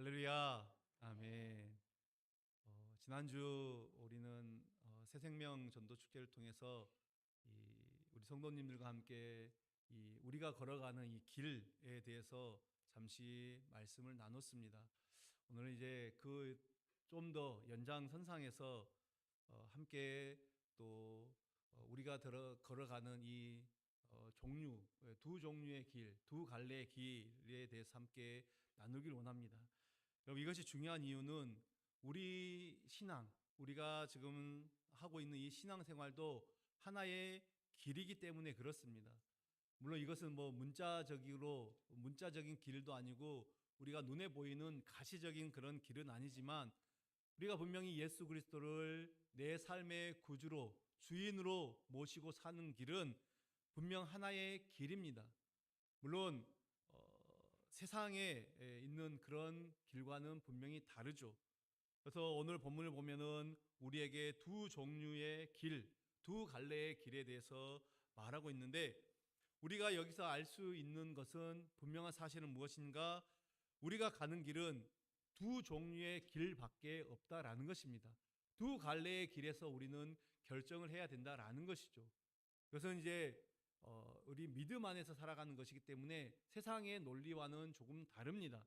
할렐루야, 아멘. 지난주 우리는 새생명 전도 축제를 통해서 우리 성도님들과 함께 우리가 걸어가는 이 길에 대해서 잠시 말씀을 나눴습니다. 오늘은 이제 그 좀 더 연장선상에서 함께 또 우리가 걸어가는 이 두 종류의 길, 두 갈래의 길에 대해서 함께 나누길 원합니다. 여러분, 이것이 중요한 이유는 우리 신앙, 우리가 지금 하고 있는 이 신앙생활도 하나의 길이기 때문에 그렇습니다. 물론 이것은 뭐 문자적인 길도 아니고 우리가 눈에 보이는 가시적인 그런 길은 아니지만, 우리가 분명히 예수 그리스도를 내 삶의 구주로, 주인으로 모시고 사는 길은 분명 하나의 길입니다. 물론 세상에 있는 그런 길과는 분명히 다르죠. 그래서 오늘 본문을 보면은 우리에게 두 종류의 길, 두 갈래의 길에 대해서 말하고 있는데, 우리가 여기서 알 수 있는 것은, 분명한 사실은 무엇인가? 우리가 가는 길은 두 종류의 길밖에 없다라는 것입니다. 두 갈래의 길에서 우리는 결정을 해야 된다라는 것이죠. 그것은 이제 우리 믿음 안에서 살아가는 것이기 때문에 세상의 논리와는 조금 다릅니다.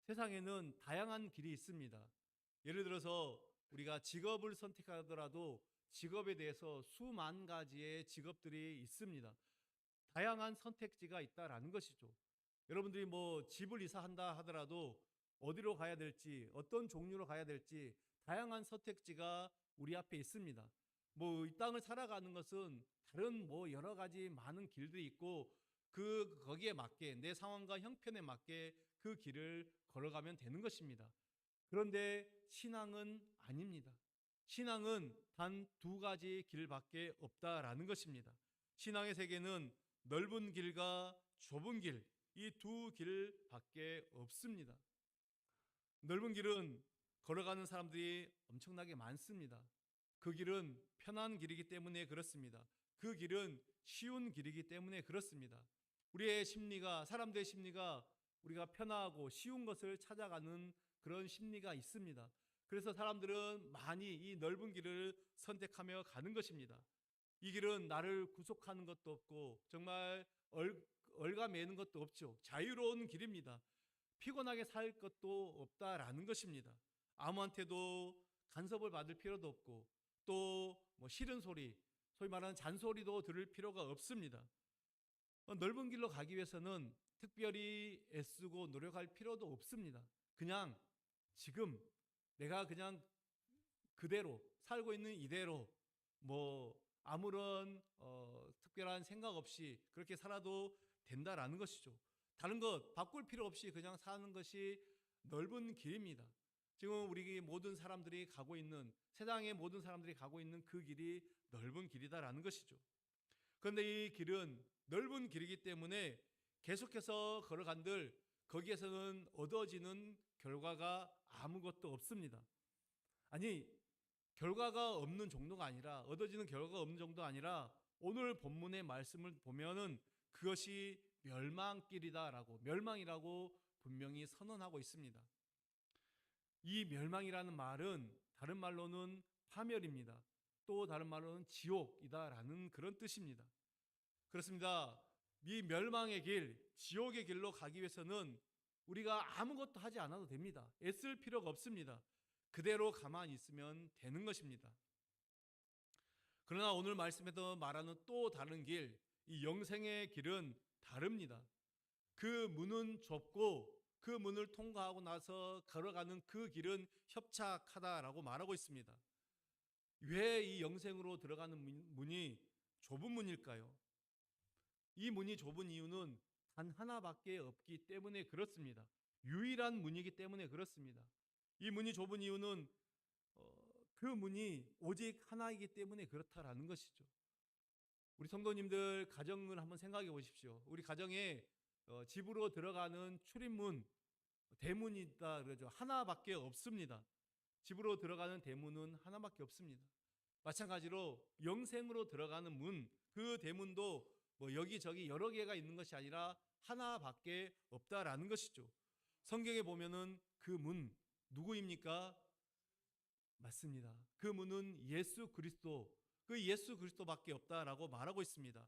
세상에는 다양한 길이 있습니다. 예를 들어서 우리가 직업을 선택하더라도 직업에 대해서 수만 가지의 직업들이 있습니다. 다양한 선택지가 있다라는 것이죠. 여러분들이 뭐 집을 이사한다 하더라도 어디로 가야 될지, 어떤 종류로 가야 될지 다양한 선택지가 우리 앞에 있습니다. 뭐 이 땅을 살아가는 것은 다른 뭐 여러 가지 많은 길들이 있고, 거기에 맞게, 내 상황과 형편에 맞게 그 길을 걸어가면 되는 것입니다. 그런데 신앙은 아닙니다. 신앙은 단 두 가지 길밖에 없다라는 것입니다. 신앙의 세계는 넓은 길과 좁은 길, 이 두 길밖에 없습니다. 넓은 길은 걸어가는 사람들이 엄청나게 많습니다. 그 길은 편한 길이기 때문에 그렇습니다. 그 길은 쉬운 길이기 때문에 그렇습니다. 우리의 심리가, 사람들의 심리가 우리가 편하고 쉬운 것을 찾아가는 그런 심리가 있습니다. 그래서 사람들은 많이 이 넓은 길을 선택하며 가는 것입니다. 이 길은 나를 구속하는 것도 없고 정말 얼가매는 것도 없죠. 자유로운 길입니다. 피곤하게 살 것도 없다라는 것입니다. 아무한테도 간섭을 받을 필요도 없고, 또 뭐 싫은 소리, 소위 말하는 잔소리도 들을 필요가 없습니다. 넓은 길로 가기 위해서는 특별히 애쓰고 노력할 필요도 없습니다. 그냥 지금 내가 그냥 그대로 살고 있는 이대로 뭐 아무런 특별한 생각 없이 그렇게 살아도 된다라는 것이죠. 다른 것 바꿀 필요 없이 그냥 사는 것이 넓은 길입니다. 지금 우리 모든 사람들이 가고 있는, 세상의 모든 사람들이 가고 있는 그 길이 넓은 길이다라는 것이죠. 그런데 이 길은 넓은 길이기 때문에 계속해서 걸어간들 거기에서는 얻어지는 결과가 아무것도 없습니다. 아니, 결과가 없는 정도가 아니라, 얻어지는 결과가 없는 정도가 아니라, 오늘 본문의 말씀을 보면은 그것이 멸망길이다라고, 멸망이라고 분명히 선언하고 있습니다. 이 멸망이라는 말은 다른 말로는 파멸입니다. 또 다른 말로는 지옥이다라는 그런 뜻입니다. 그렇습니다. 이 멸망의 길, 지옥의 길로 가기 위해서는 우리가 아무것도 하지 않아도 됩니다. 애쓸 필요가 없습니다. 그대로 가만히 있으면 되는 것입니다. 그러나 오늘 말씀에서 말하는 또 다른 길, 이 영생의 길은 다릅니다. 그 문은 좁고 그 문을 통과하고 나서 걸어가는 그 길은 협착하다라고 말하고 있습니다. 왜 이 영생으로 들어가는 문이 좁은 문일까요? 이 문이 좁은 이유는 단 하나밖에 없기 때문에 그렇습니다. 유일한 문이기 때문에 그렇습니다. 이 문이 좁은 이유는 그 문이 오직 하나이기 때문에 그렇다라는 것이죠. 우리 성도님들 가정을 한번 생각해 보십시오. 우리 가정에 집으로 들어가는 출입문, 대문이 있다 그러죠. 하나밖에 없습니다. 집으로 들어가는 대문은 하나밖에 없습니다. 마찬가지로 영생으로 들어가는 문, 그 대문도 뭐 여기저기 여러 개가 있는 것이 아니라 하나밖에 없다라는 것이죠. 성경에 보면은 그 그 문 누구입니까? 맞습니다. 그 문은 예수 그리스도, 그 예수 그리스도밖에 없다라고 말하고 있습니다.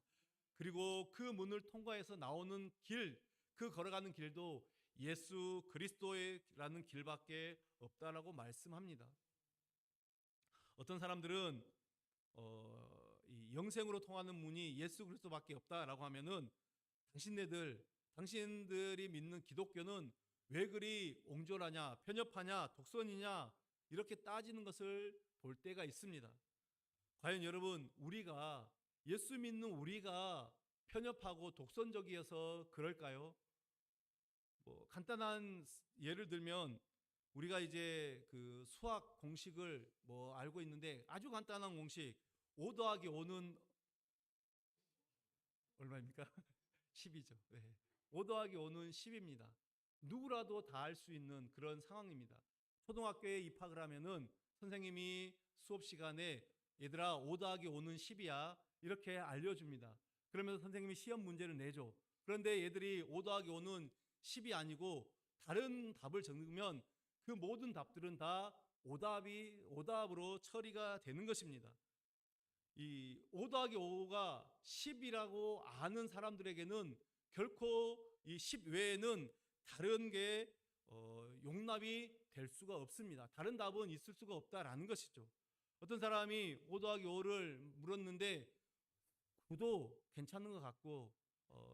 그리고 그 문을 통과해서 나오는 길, 그 걸어가는 길도 예수 그리스도라는 길밖에 없다라고 말씀합니다. 어떤 사람들은 이 영생으로 통하는 문이 예수 그리스도밖에 없다라고 하면은 당신들이 믿는 기독교는 왜 그리 옹졸하냐, 편협하냐, 독선이냐 이렇게 따지는 것을 볼 때가 있습니다. 과연 여러분, 우리가 예수 믿는 우리가 편협하고 독선적이어서 그럴까요? 뭐 간단한 예를 들면 우리가 이제 그 수학 공식을 뭐 알고 있는데 아주 간단한 공식 5 더하기 5는 얼마입니까? 10이죠. 네. 5 더하기 5는 10입니다. 누구라도 다 알 수 있는 그런 상황입니다. 초등학교에 입학을 하면은 선생님이 수업 시간에 얘들아 5 더하기 5는 10이야 이렇게 알려줍니다. 그러면서 선생님이 시험 문제를 내줘. 그런데 얘들이 5 더하기 5는 10이 아니고 다른 답을 적으면 그 모든 답들은 다 오답으로 처리가 되는 것입니다. 이 5 더하기 5가 10이라고 아는 사람들에게는 결코 이 10 외에는 다른 게 용납이 될 수가 없습니다. 다른 답은 있을 수가 없다라는 것이죠. 어떤 사람이 5 더하기 5를 물었는데 9도 괜찮은 것 같고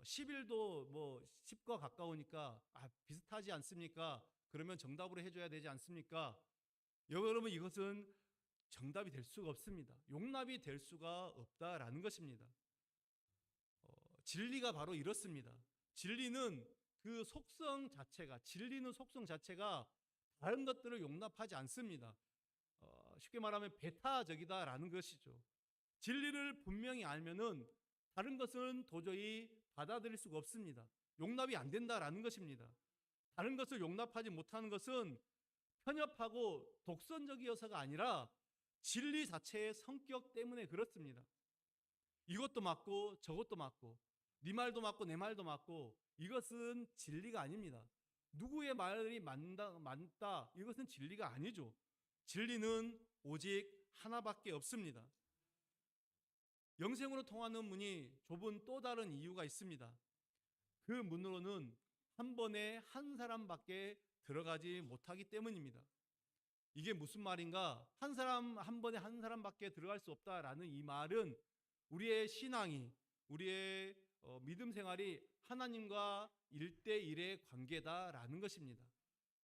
11도 뭐 10과 가까우니까 비슷하지 않습니까? 그러면 정답으로 해줘야 되지 않습니까? 여러분, 이것은 정답이 될 수가 없습니다. 용납이 될 수가 없다라는 것입니다. 진리가 바로 이렇습니다. 진리는 진리는 속성 자체가 다른 것들을 용납하지 않습니다. 쉽게 말하면 배타적이다라는 것이죠. 진리를 분명히 알면은 다른 것은 도저히 받아들일 수가 없습니다. 용납이 안 된다라는 것입니다. 다른 것을 용납하지 못하는 것은 편협하고 독선적이어서가 아니라 진리 자체의 성격 때문에 그렇습니다. 이것도 맞고 저것도 맞고 네 말도 맞고 내 말도 맞고 이것은 진리가 아닙니다. 누구의 말이 맞다 이것은 진리가 아니죠. 진리는 오직 하나밖에 없습니다. 영생으로 통하는 문이 좁은 또 다른 이유가 있습니다. 그 문으로는 한 번에 한 사람밖에 들어가지 못하기 때문입니다. 이게 무슨 말인가? 한 번에 한 사람밖에 들어갈 수 없다라는 이 말은 우리의 신앙이, 우리의 믿음 생활이 하나님과 1대1의 관계다라는 것입니다.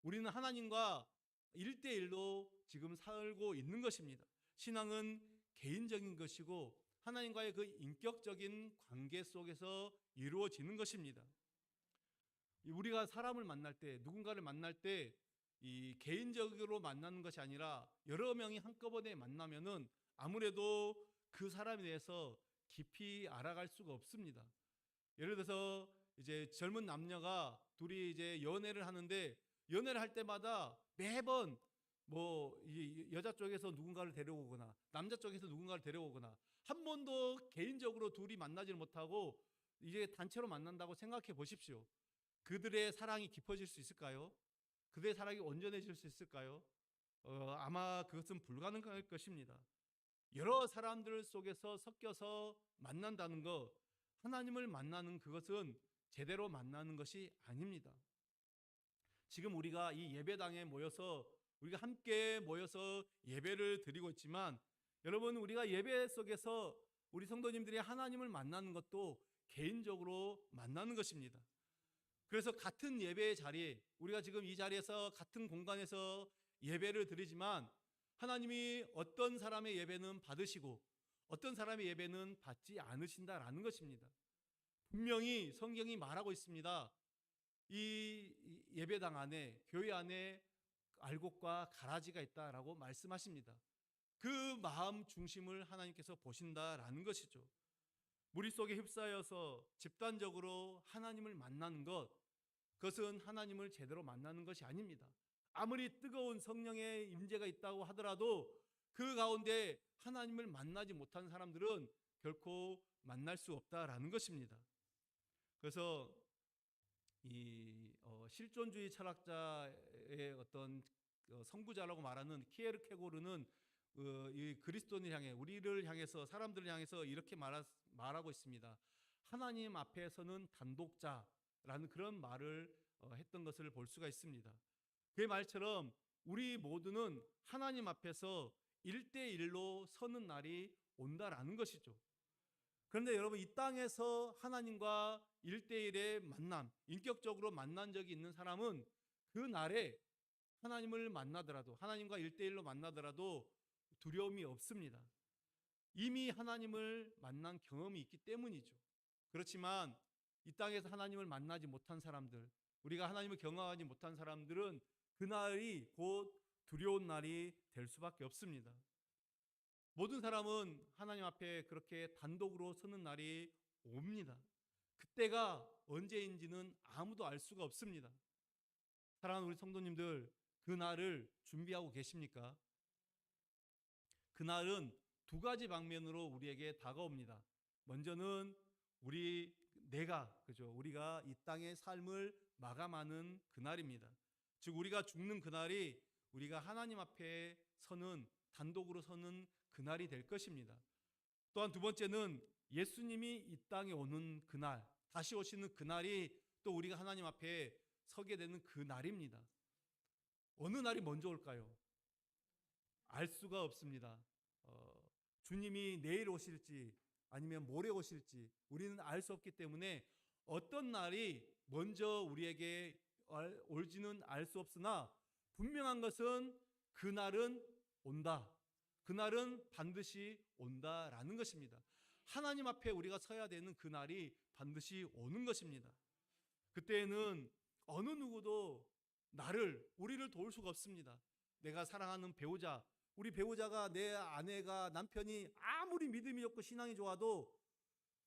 우리는 하나님과 1대1로 지금 살고 있는 것입니다. 신앙은 개인적인 것이고 하나님과의 그 인격적인 관계 속에서 이루어지는 것입니다. 우리가 사람을 만날 때, 누군가를 만날 때 이 개인적으로 만나는 것이 아니라 여러 명이 한꺼번에 만나면은 아무래도 그 사람에 대해서 깊이 알아갈 수가 없습니다. 예를 들어서 이제 젊은 남녀가 둘이 이제 연애를 하는데 연애를 할 때마다 매번 뭐 여자 쪽에서 누군가를 데려오거나 남자 쪽에서 누군가를 데려오거나 한 번도 개인적으로 둘이 만나지를 못하고 이제 단체로 만난다고 생각해 보십시오. 그들의 사랑이 깊어질 수 있을까요? 그들의 사랑이 온전해질 수 있을까요? 아마 그것은 불가능할 것입니다. 여러 사람들 속에서 섞여서 만난다는 것, 하나님을 만나는 그것은 제대로 만나는 것이 아닙니다. 지금 우리가 이 예배당에 모여서 우리가 함께 모여서 예배를 드리고 있지만 여러분, 우리가 예배 속에서 우리 성도님들이 하나님을 만나는 것도 개인적으로 만나는 것입니다. 그래서 같은 예배의 자리에 우리가 지금 이 자리에서 같은 공간에서 예배를 드리지만 하나님이 어떤 사람의 예배는 받으시고 어떤 사람의 예배는 받지 않으신다라는 것입니다. 분명히 성경이 말하고 있습니다. 이 예배당 안에, 교회 안에 알곡과 가라지가 있다라고 말씀하십니다. 그 마음 중심을 하나님께서 보신다라는 것이죠. 무리 속에 휩싸여서 집단적으로 하나님을 만나는 것, 그것은 하나님을 제대로 만나는 것이 아닙니다. 아무리 뜨거운 성령의 임재가 있다고 하더라도 그 가운데 하나님을 만나지 못한 사람들은 결코 만날 수 없다라는 것입니다. 그래서 이 실존주의 철학자 교회의 어떤 선구자라고 말하는 키에르케고르는 이 그리스도인을 향해, 우리를 향해서, 사람들을 향해서 이렇게 말하고 있습니다. 하나님 앞에서는 단독자라는 그런 말을 했던 것을 볼 수가 있습니다. 그의 말처럼 우리 모두는 하나님 앞에서 1대1로 서는 날이 온다라는 것이죠. 그런데 여러분, 이 땅에서 하나님과 1대1의 만남, 인격적으로 만난 적이 있는 사람은 그 날에 하나님을 만나더라도, 하나님과 1대1로 만나더라도 두려움이 없습니다. 이미 하나님을 만난 경험이 있기 때문이죠. 그렇지만 이 땅에서 하나님을 만나지 못한 사람들, 우리가 하나님을 경험하지 못한 사람들은 그날이 곧 두려운 날이 될 수밖에 없습니다. 모든 사람은 하나님 앞에 그렇게 단독으로 서는 날이 옵니다. 그때가 언제인지는 아무도 알 수가 없습니다. 사랑하는 우리 성도님들, 그 날을 준비하고 계십니까? 그날은 두 가지 방면으로 우리에게 다가옵니다. 먼저는 우리가 이 땅의 삶을 마감하는 그날입니다. 즉, 우리가 죽는 그날이 우리가 하나님 앞에 단독으로 서는 그날이 될 것입니다. 또한 두 번째는 예수님이 이 땅에 오는 그날, 다시 오시는 그날이 또 우리가 하나님 앞에 서게 되는 그 날입니다. 어느 날이 먼저 올까요? 알 수가 없습니다. 주님이 내일 오실지 아니면 모레 오실지 우리는 알 수 없기 때문에 어떤 날이 먼저 우리에게 올지는 알 수 없으나 분명한 것은 그날은 온다. 그날은 반드시 온다라는 것입니다. 하나님 앞에 우리가 서야 되는 그날이 반드시 오는 것입니다. 그때에는 어느 누구도 우리를 도울 수가 없습니다. 내가 사랑하는 배우자, 우리 배우자가, 내 아내가, 남편이 아무리 믿음이 좋고 신앙이 좋아도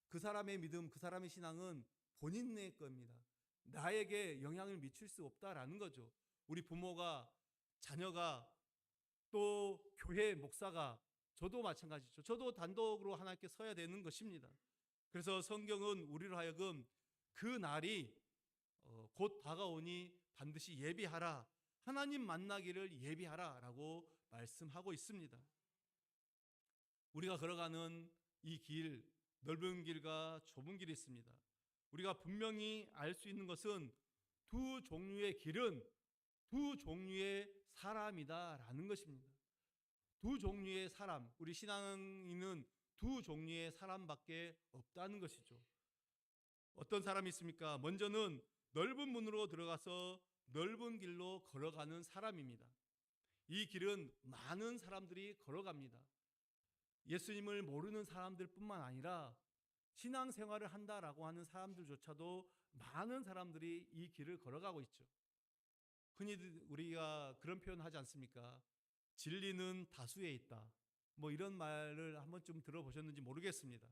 그 사람의 믿음, 그 사람의 신앙은 본인의 겁니다. 나에게 영향을 미칠 수 없다라는 거죠. 우리 부모가, 자녀가, 또 교회 목사가, 저도 마찬가지죠. 저도 단독으로 하나님께 서야 되는 것입니다. 그래서 성경은 우리로 하여금 그 날이 곧 다가오니 반드시 예비하라, 하나님 만나기를 예비하라 라고 말씀하고 있습니다. 우리가 걸어가는 이 길, 넓은 길과 좁은 길이 있습니다. 우리가 분명히 알 수 있는 것은 두 종류의 길은 두 종류의 사람이다라는 것입니다. 두 종류의 사람, 우리 신앙인은 두 종류의 사람밖에 없다는 것이죠. 어떤 사람이 있습니까? 먼저는 넓은 문으로 들어가서 넓은 길로 걸어가는 사람입니다. 이 길은 많은 사람들이 걸어갑니다. 예수님을 모르는 사람들뿐만 아니라 신앙생활을 한다라고 하는 사람들조차도 많은 사람들이 이 길을 걸어가고 있죠. 흔히 우리가 그런 표현 하지 않습니까? 진리는 다수에 있다. 뭐 이런 말을 한 번쯤 들어보셨는지 모르겠습니다.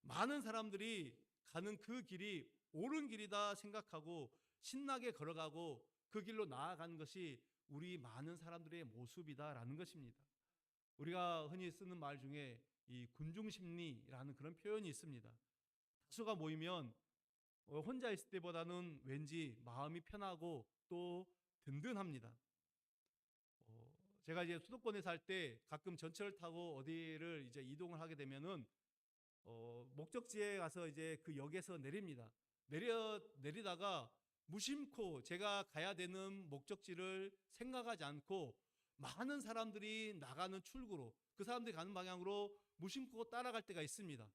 많은 사람들이 가는 그 길이 옳은 길이다 생각하고 신나게 걸어가고 그 길로 나아가는 것이 우리 많은 사람들의 모습이다라는 것입니다. 우리가 흔히 쓰는 말 중에 이 군중심리라는 그런 표현이 있습니다. 다수가 모이면 혼자 있을 때보다는 왠지 마음이 편하고 또 든든합니다. 제가 이제 수도권에 살 때 가끔 전철을 타고 어디를 이제 이동을 하게 되면은 목적지에 가서 이제 그 역에서 내립니다. 내리다가 무심코 제가 가야 되는 목적지를 생각하지 않고 많은 사람들이 나가는 출구로, 그 사람들이 가는 방향으로 무심코 따라갈 때가 있습니다.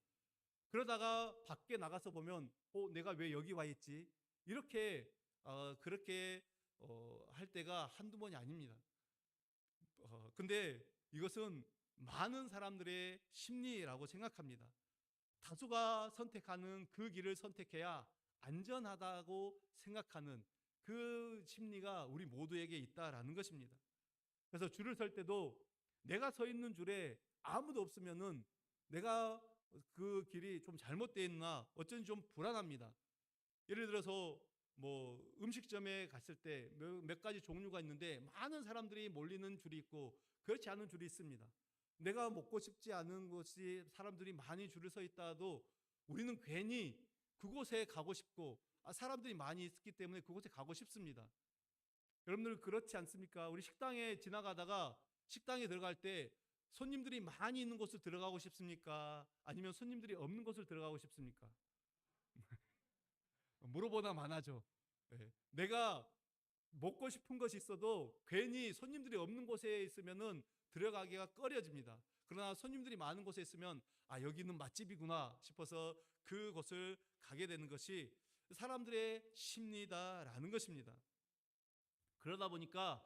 그러다가 밖에 나가서 보면 내가 왜 여기 와 있지? 이렇게 그렇게 할 때가 한두 번이 아닙니다. 근데 이것은 많은 사람들의 심리라고 생각합니다. 다수가 선택하는 그 길을 선택해야 안전하다고 생각하는 그 심리가 우리 모두에게 있다라는 것입니다. 그래서 줄을 설 때도 내가 서 있는 줄에 아무도 없으면은 내가 그 길이 좀 잘못되어 있나 어쩐지 좀 불안합니다. 예를 들어서 뭐 음식점에 갔을 때 몇 가지 종류가 있는데 많은 사람들이 몰리는 줄이 있고 그렇지 않은 줄이 있습니다. 내가 먹고 싶지 않은 곳이 사람들이 많이 줄을 서 있다도 우리는 괜히 그곳에 가고 싶고 사람들이 많이 있기 때문에 그곳에 가고 싶습니다. 여러분들 그렇지 않습니까? 우리 식당에 지나가다가 식당에 들어갈 때 손님들이 많이 있는 곳을 들어가고 싶습니까? 아니면 손님들이 없는 곳을 들어가고 싶습니까? 물어보다 많아져. 예. 내가 먹고 싶은 것이 있어도 괜히 손님들이 없는 곳에 있으면은 들어가기가 꺼려집니다. 그러나 손님들이 많은 곳에 있으면 아, 여기는 맛집이구나 싶어서 그곳을 가게 되는 것이 사람들의 심리다라는 것입니다. 그러다 보니까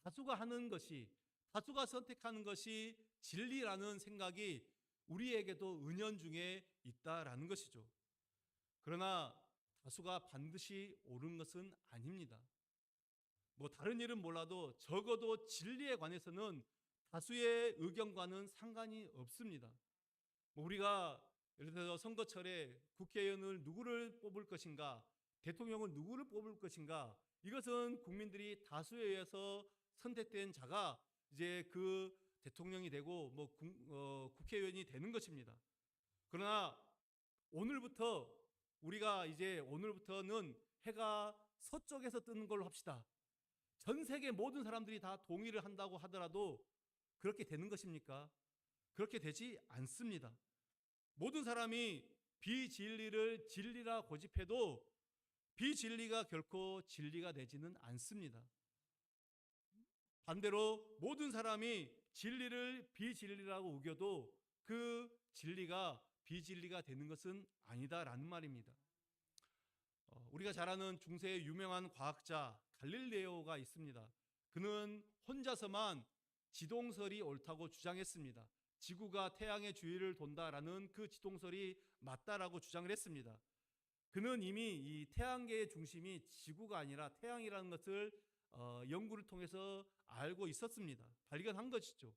다수가 하는 것이, 다수가 선택하는 것이 진리라는 생각이 우리에게도 은연중에 있다라는 것이죠. 그러나 다수가 반드시 옳은 것은 아닙니다. 뭐 다른 일은 몰라도 적어도 진리에 관해서는 다수의 의견과는 상관이 없습니다. 뭐 우리가 예를 들어서 선거철에 국회의원을 누구를 뽑을 것인가, 대통령을 누구를 뽑을 것인가, 이것은 국민들이 다수에 의해서 선택된 자가 이제 그 대통령이 되고 뭐 국회의원이 되는 것입니다. 그러나 오늘부터 우리가 이제 오늘부터는 해가 서쪽에서 뜨는 걸로 합시다. 전 세계 모든 사람들이 다 동의를 한다고 하더라도 그렇게 되는 것입니까? 그렇게 되지 않습니다. 모든 사람이 비진리를 진리라 고집해도 비진리가 결코 진리가 되지는 않습니다. 반대로 모든 사람이 진리를 비진리라고 우겨도 그 진리가 비진리가 되는 것은 아니다라는 말입니다. 우리가 잘 아는 중세의 유명한 과학자 갈릴레오가 있습니다. 그는 혼자서만 지동설이 옳다고 주장했습니다. 지구가 태양의 주위를 돈다라는 그 지동설이 맞다라고 주장을 했습니다. 그는 이미 이 태양계의 중심이 지구가 아니라 태양이라는 것을 연구를 통해서 알고 있었습니다. 발견한 것이죠.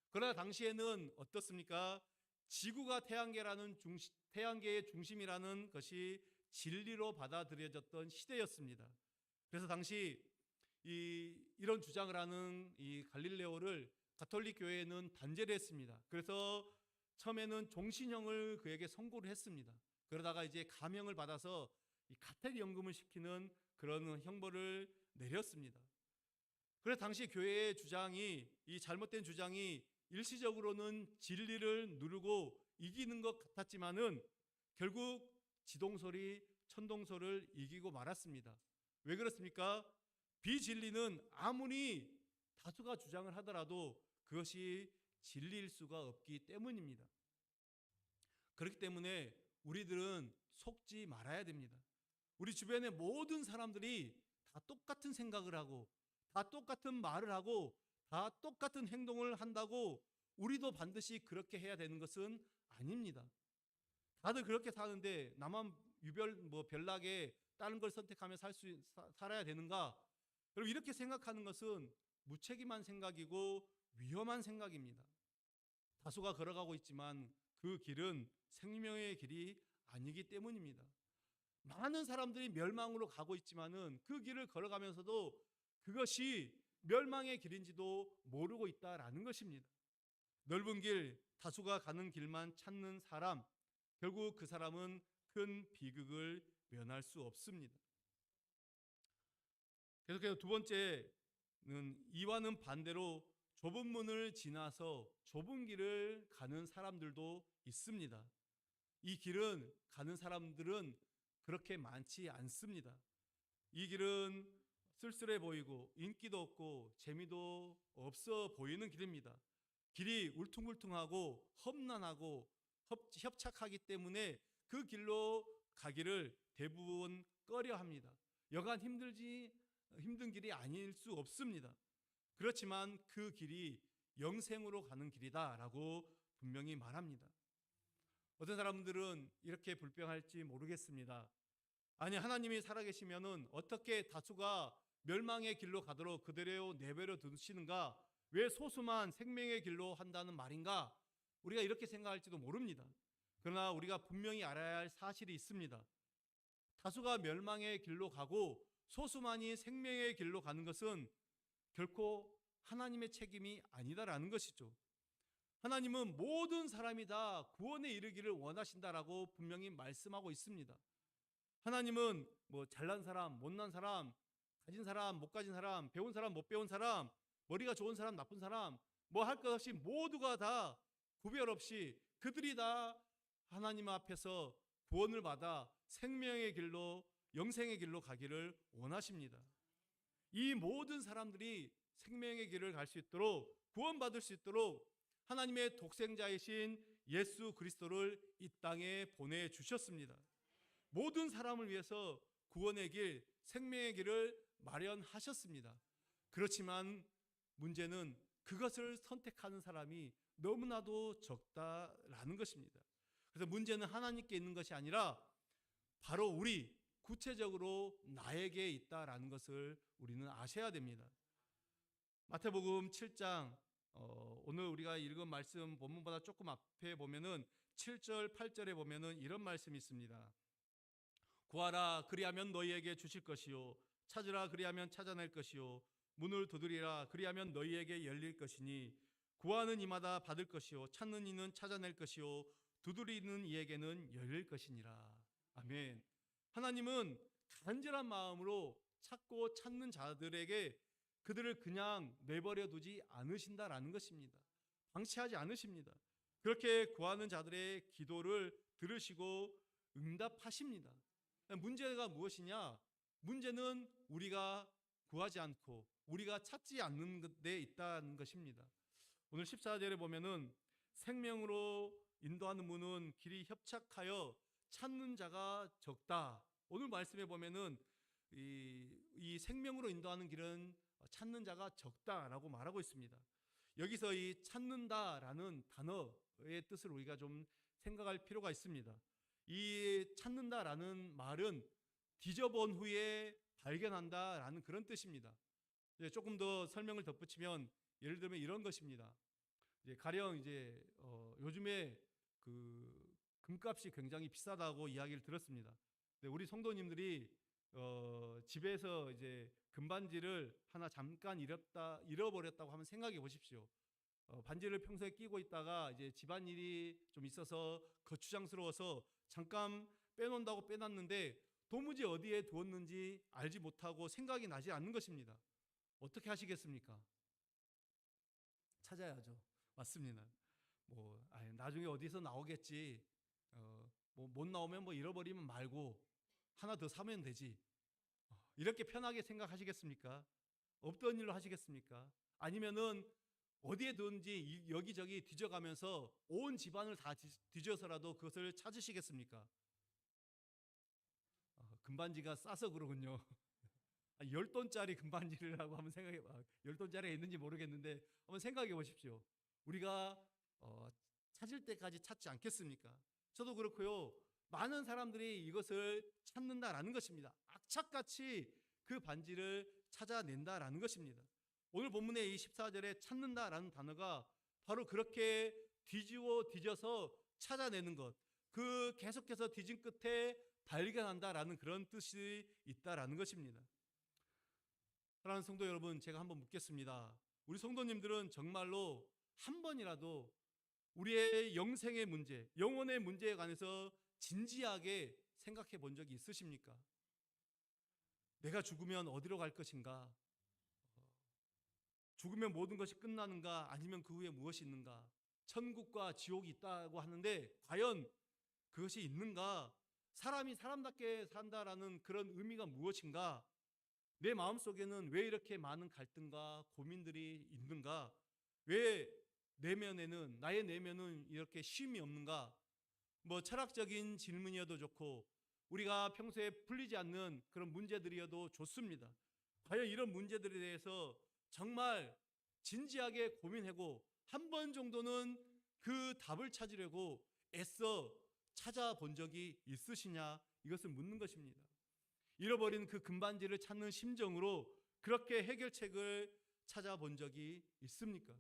그러나 당시에는 어떻습니까? 지구가 태양계의 중심이라는 것이 진리로 받아들여졌던 시대였습니다. 그래서 당시 이런 주장을 하는 이 갈릴레오를 가톨릭 교회는 단죄를 했습니다. 그래서 처음에는 종신형을 그에게 선고를 했습니다. 그러다가 이제 감형을 받아서 이 가택 연금을 시키는 그런 형벌을 내렸습니다. 그래서 당시 교회의 주장이, 이 잘못된 주장이 일시적으로는 진리를 누르고 이기는 것 같았지만은 결국 지동설이 천동설을 이기고 말았습니다. 왜 그렇습니까? 비진리는 아무리 다수가 주장을 하더라도 그것이 진리일 수가 없기 때문입니다. 그렇기 때문에 우리들은 속지 말아야 됩니다. 우리 주변의 모든 사람들이 다 똑같은 생각을 하고 다 똑같은 말을 하고 다 똑같은 행동을 한다고 우리도 반드시 그렇게 해야 되는 것은 아닙니다. 다들 그렇게 사는데 나만 별나게 다른 걸 선택하며 살아야 되는가? 여러분, 이렇게 생각하는 것은 무책임한 생각이고 위험한 생각입니다. 다수가 걸어가고 있지만 그 길은 생명의 길이 아니기 때문입니다. 많은 사람들이 멸망으로 가고 있지만은 그 길을 걸어가면서도 그것이 멸망의 길인지도 모르고 있다라는 것입니다. 넓은 길, 다수가 가는 길만 찾는 사람, 결국 그 사람은 큰 비극을 면할 수 없습니다. 계속해서 두 번째는 이와는 반대로 좁은 문을 지나서 좁은 길을 가는 사람들도 있습니다. 이 길은 가는 사람들은 그렇게 많지 않습니다. 이 길은 쓸쓸해 보이고 인기도 없고 재미도 없어 보이는 길입니다. 길이 울퉁불퉁하고 험난하고 협착하기 때문에 그 길로 가기를 대부분 꺼려합니다. 여간 힘든 길이 아닐 수 없습니다. 그렇지만 그 길이 영생으로 가는 길이다라고 분명히 말합니다. 어떤 사람들은 이렇게 불평할지 모르겠습니다. 아니, 하나님이 살아계시면은 어떻게 다수가 멸망의 길로 가도록 그대로 내버려 두시는가? 왜 소수만 생명의 길로 한다는 말인가? 우리가 이렇게 생각할지도 모릅니다. 그러나 우리가 분명히 알아야 할 사실이 있습니다. 다수가 멸망의 길로 가고 소수만이 생명의 길로 가는 것은 결코 하나님의 책임이 아니다라는 것이죠. 하나님은 모든 사람이 다 구원에 이르기를 원하신다라고 분명히 말씀하고 있습니다. 하나님은 뭐 잘난 사람, 못난 사람, 가진 사람, 못 가진 사람, 배운 사람, 못 배운 사람, 머리가 좋은 사람, 나쁜 사람, 뭐 할 것 없이 모두가 다 구별 없이 그들이 다 하나님 앞에서 구원을 받아 생명의 길로, 영생의 길로 가기를 원하십니다. 이 모든 사람들이 생명의 길을 갈 수 있도록, 구원받을 수 있도록 하나님의 독생자이신 예수 그리스도를 이 땅에 보내주셨습니다. 모든 사람을 위해서 구원의 길, 생명의 길을 마련하셨습니다. 그렇지만 문제는 그것을 선택하는 사람이 너무나도 적다라는 것입니다. 그래서 문제는 하나님께 있는 것이 아니라 바로 우리, 구체적으로 나에게 있다라는 것을 우리는 아셔야 됩니다. 마태복음 7장, 오늘 우리가 읽은 말씀 본문보다 조금 앞에 보면은 7절, 8절에 보면은 이런 말씀이 있습니다. 구하라 그리하면 너희에게 주실 것이요, 찾으라 그리하면 찾아낼 것이요, 문을 두드리라 그리하면 너희에게 열릴 것이니 구하는 이마다 받을 것이요, 찾는 이는 찾아낼 것이요, 두드리는 이에게는 열릴 것이니라. 아멘. 하나님은 간절한 마음으로 찾고 찾는 자들에게 그들을 그냥 내버려 두지 않으신다라는 것입니다. 방치하지 않으십니다. 그렇게 구하는 자들의 기도를 들으시고 응답하십니다. 문제가 무엇이냐? 문제는 우리가 구하지 않고 우리가 찾지 않는 데 있다는 것입니다. 오늘 14절에 보면은 생명으로 인도하는 문은 길이 협착하여 찾는 자가 적다. 오늘 말씀에 보면은 이 생명으로 인도하는 길은 찾는 자가 적다라고 말하고 있습니다. 여기서 이 찾는다라는 단어의 뜻을 우리가 좀 생각할 필요가 있습니다. 이 찾는다라는 말은 뒤져본 후에 발견한다라는 그런 뜻입니다. 조금 더 설명을 덧붙이면 예를 들면 이런 것입니다. 가령 요즘에 그 금값이 굉장히 비싸다고 이야기를 들었습니다. 우리 성도님들이 집에서 금반지를 하나 잠깐 잃어버렸다고 한번 생각해 보십시오. 반지를 평소에 끼고 있다가 집안일이 좀 있어서 거추장스러워서 잠깐 빼놓는다고 빼놨는데 도무지 어디에 두었는지 알지 못하고 생각이 나지 않는 것입니다. 어떻게 하시겠습니까? 찾아야죠. 맞습니다. 나중에 어디서 나오겠지. 못 나오면 잃어버리면 말고 하나 더 사면 되지. 이렇게 편하게 생각하시겠습니까? 없던 일로 하시겠습니까? 아니면은 어디에 둔지 여기저기 뒤져가면서 온 집안을 다 뒤져서라도 그것을 찾으시겠습니까? 금반지가 싸서 그러군요. 10돈짜리 금반지라고 한번 생각해 봐. 10돈짜리가 있는지 모르겠는데 한번 생각해 보십시오. 우리가 찾을 때까지 찾지 않겠습니까? 저도 그렇고요. 많은 사람들이 이것을 찾는다라는 것입니다. 악착같이 그 반지를 찾아낸다라는 것입니다. 오늘 본문의 이 14절에 찾는다라는 단어가 바로 그렇게 뒤져서 찾아내는 것, 그 계속해서 뒤진 끝에 발견한다라는 그런 뜻이 있다라는 것입니다. 사랑하는 성도 여러분, 제가 한번 묻겠습니다. 우리 성도님들은 정말로 한 번이라도 우리의 영생의 문제, 영혼의 문제에 관해서 진지하게 생각해 본 적이 있으십니까? 내가 죽으면 어디로 갈 것인가? 죽으면 모든 것이 끝나는가? 아니면 그 후에 무엇이 있는가? 천국과 지옥이 있다고 하는데 과연 그것이 있는가? 사람이 사람답게 산다라는 그런 의미가 무엇인가? 내 마음속에는 왜 이렇게 많은 갈등과 고민들이 있는가? 왜 나의 내면은 이렇게 쉼이 없는가? 철학적인 질문이어도 좋고 우리가 평소에 풀리지 않는 그런 문제들이어도 좋습니다. 과연 이런 문제들에 대해서 정말 진지하게 고민하고 한 번 정도는 그 답을 찾으려고 애써 찾아본 적이 있으시냐? 이것을 묻는 것입니다. 잃어버린 그 금반지를 찾는 심정으로 그렇게 해결책을 찾아본 적이 있습니까?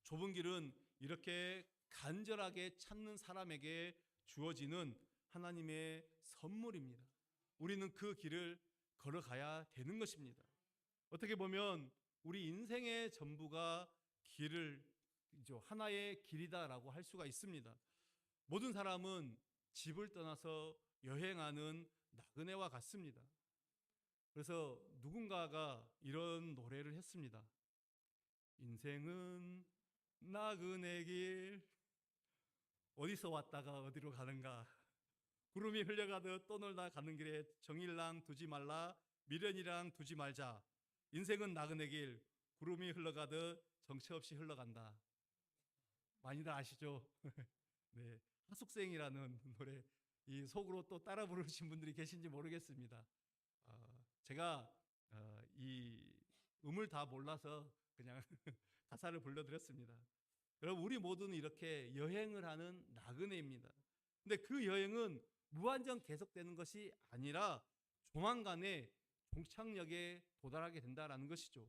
좁은 길은 이렇게 간절하게 찾는 사람에게 주어지는 하나님의 선물입니다. 우리는 그 길을 걸어가야 되는 것입니다. 어떻게 보면 우리 인생의 전부가 하나의 길이다라고 할 수가 있습니다. 모든 사람은 집을 떠나서 여행하는 나그네와 같습니다. 그래서 누군가가 이런 노래를 했습니다. 인생은 나그네 길, 어디서 왔다가 어디로 가는가. 구름이 흘려가듯 떠놀다 가는 길에 정일랑 두지 말라, 미련이랑 두지 말자. 인생은 나그네 길, 구름이 흘러가듯 정체 없이 흘러간다. 많이들 아시죠? 네, 하숙생이라는 노래, 이 속으로 또 따라 부르신 분들이 계신지 모르겠습니다. 제가 이 음을 다 몰라서 그냥 가사를 불러드렸습니다. 여러분, 우리 모두는 이렇게 여행을 하는 나그네입니다. 근데 그 여행은 무한정 계속되는 것이 아니라 조만간에 종착역에 도달하게 된다는 것이죠.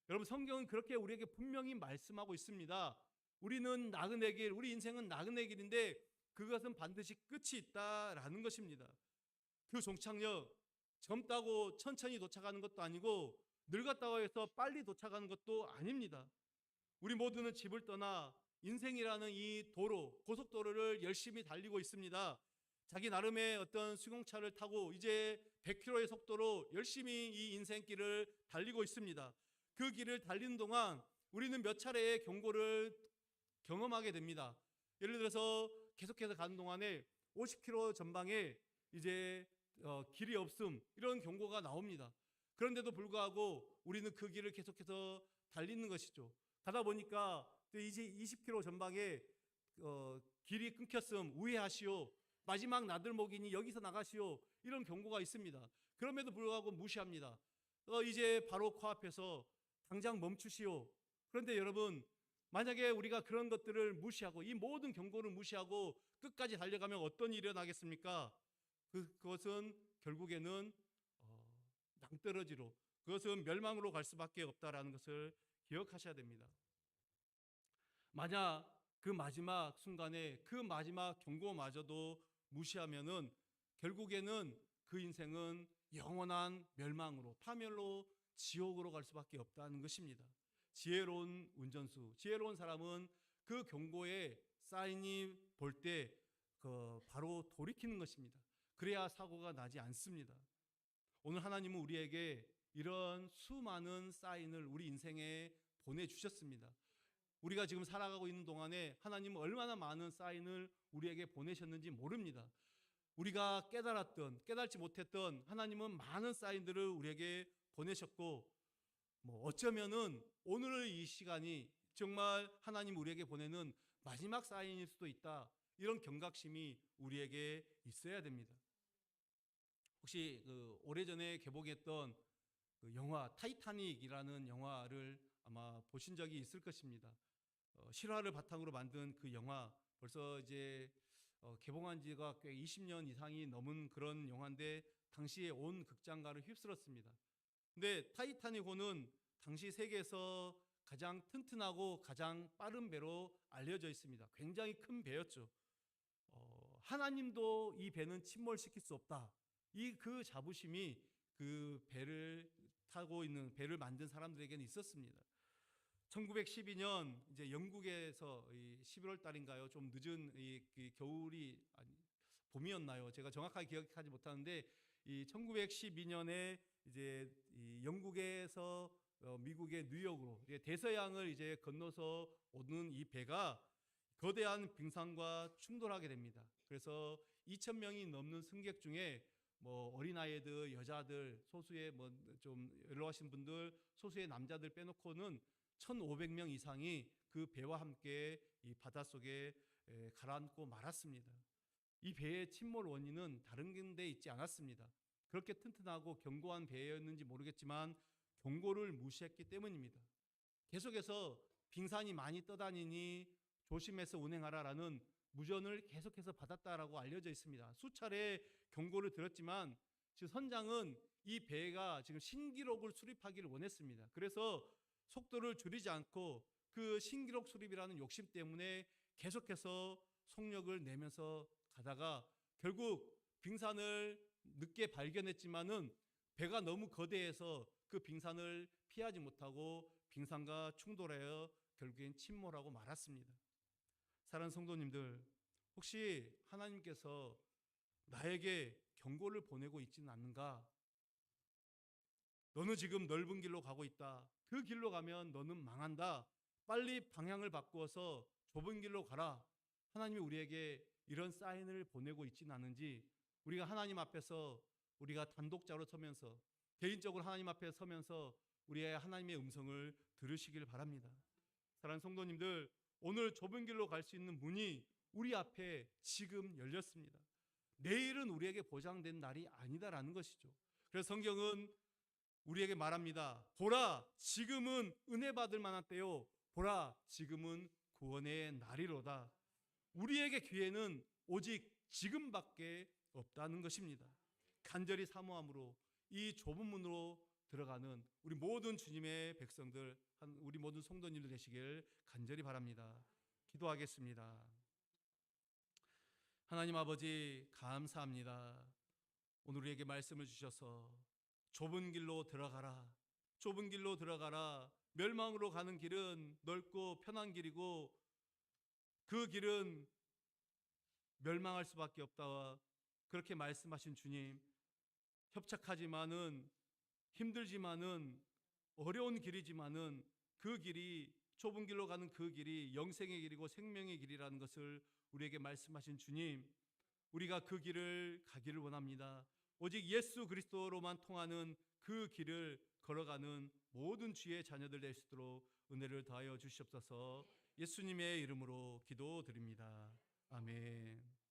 여러분, 성경은 그렇게 우리에게 분명히 말씀하고 있습니다. 우리는 나그네 길, 우리 인생은 나그네 길인데 그것은 반드시 끝이 있다라는 것입니다. 그 종착역, 젊다고 천천히 도착하는 것도 아니고 늙었다고 해서 빨리 도착하는 것도 아닙니다. 우리 모두는 집을 떠나 인생이라는 이 도로, 고속도로를 열심히 달리고 있습니다. 자기 나름의 어떤 수공차를 타고 이제 100km의 속도로 열심히 이 인생길을 달리고 있습니다. 그 길을 달리는 동안 우리는 몇 차례의 경고를 경험하게 됩니다. 예를 들어서 계속해서 가는 동안에 50km 전방에 이제 길이 없음, 이런 경고가 나옵니다. 그런데도 불구하고 우리는 그 길을 계속해서 달리는 것이죠. 가다 보니까 이제 20km 전방에 길이 끊겼음, 우회하시오, 마지막 나들목이니 여기서 나가시오, 이런 경고가 있습니다. 그럼에도 불구하고 무시합니다. 이제 바로 코앞에서 당장 멈추시오. 그런데 여러분, 만약에 우리가 그런 것들을 무시하고 이 모든 경고를 무시하고 끝까지 달려가면 어떤 일이 일어나겠습니까? 그것은 결국에는 낭떠러지로, 그것은 멸망으로 갈 수밖에 없다라는 것을 기억하셔야 됩니다. 만약 그 마지막 순간에 그 마지막 경고마저도 무시하면은 결국에는 그 인생은 영원한 멸망으로, 파멸로, 지옥으로 갈 수밖에 없다는 것입니다. 지혜로운 운전수, 지혜로운 사람은 그 경고의 사인이 볼 때 바로 돌이키는 것입니다. 그래야 사고가 나지 않습니다. 오늘 하나님은 우리에게 이런 수많은 사인을 우리 인생에 보내주셨습니다. 우리가 지금 살아가고 있는 동안에 하나님은 얼마나 많은 사인을 우리에게 보내셨는지 모릅니다. 우리가 깨달았던, 깨달지 못했던 하나님은 많은 사인들을 우리에게 보내셨고, 어쩌면은 오늘 이 시간이 정말 하나님 우리에게 보내는 마지막 사인일 수도 있다. 이런 경각심이 우리에게 있어야 됩니다. 혹시 오래전에 개봉했던 그 영화 타이타닉이라는 영화를 아마 보신 적이 있을 것입니다. 실화를 바탕으로 만든 그 영화, 벌써 이제 개봉한 지가 꽤 20년 이상이 넘은 그런 영화인데 당시에 온 극장가를 휩쓸었습니다. 근데 타이타닉호는 당시 세계에서 가장 튼튼하고 가장 빠른 배로 알려져 있습니다. 굉장히 큰 배였죠. 하나님도 이 배는 침몰시킬 수 없다. 그 자부심이 그 배를 타고 있는, 배를 만든 사람들에게는 있었습니다. 1912년 이제 영국에서 11월 달인가요? 좀 늦은 겨울이 봄이었나요? 제가 정확하게 기억하지 못하는데 이 1912년에 이제 영국에서 미국의 뉴욕으로 대서양을 이제 건너서 오는 이 배가 거대한 빙산과 충돌하게 됩니다. 그래서 2,000명이 넘는 승객 중에 어린아이들, 여자들, 소수의 좀 연로하신 분들, 소수의 남자들 빼놓고는 1,500명 이상이 그 배와 함께 이 바닷속에 가라앉고 말았습니다. 이 배의 침몰 원인은 다른 데 있지 않았습니다. 그렇게 튼튼하고 견고한 배였는지 모르겠지만 경고를 무시했기 때문입니다. 계속해서 빙산이 많이 떠다니니 조심해서 운행하라라는 무전을 계속해서 받았다라고 알려져 있습니다. 수차례 경고를 들었지만 지금 선장은 이 배가 지금 신기록을 수립하기를 원했습니다. 그래서 속도를 줄이지 않고 그 신기록 수립이라는 욕심 때문에 계속해서 속력을 내면서 가다가 결국 빙산을 늦게 발견했지만은 배가 너무 거대해서 그 빙산을 피하지 못하고 빙산과 충돌하여 결국엔 침몰하고 말았습니다. 사랑하는 성도님들, 혹시 하나님께서 나에게 경고를 보내고 있지는 않는가? 너는 지금 넓은 길로 가고 있다. 그 길로 가면 너는 망한다. 빨리 방향을 바꾸어서 좁은 길로 가라. 하나님이 우리에게 이런 사인을 보내고 있지는 않은지 우리가 하나님 앞에서 우리가 단독자로 서면서 개인적으로 하나님 앞에 서면서 우리의 하나님의 음성을 들으시길 바랍니다. 사랑하는 성도님들, 오늘 좁은 길로 갈 수 있는 문이 우리 앞에 지금 열렸습니다. 내일은 우리에게 보장된 날이 아니다라는 것이죠. 그래서 성경은 우리에게 말합니다. 보라, 지금은 은혜 받을 만한 때요. 보라, 지금은 구원의 날이로다. 우리에게 기회는 오직 지금밖에 없다는 것입니다. 간절히 사모함으로 이 좁은 문으로 들어가는 우리 모든 주님의 백성들, 우리 모든 성도님들 되시길 간절히 바랍니다. 기도하겠습니다. 하나님 아버지, 감사합니다. 오늘 우리에게 말씀을 주셔서 좁은 길로 들어가라, 좁은 길로 들어가라. 멸망으로 가는 길은 넓고 편한 길이고 그 길은 멸망할 수밖에 없다. 그렇게 말씀하신 주님, 협착하지만은 힘들지만은 어려운 길이지만은 그 길이, 좁은 길로 가는 그 길이 영생의 길이고 생명의 길이라는 것을 우리에게 말씀하신 주님, 우리가 그 길을 가기를 원합니다. 오직 예수 그리스도로만 통하는 그 길을 걸어가는 모든 주의 자녀들 될 수 있도록 은혜를 더하여 주시옵소서. 예수님의 이름으로 기도드립니다. 아멘.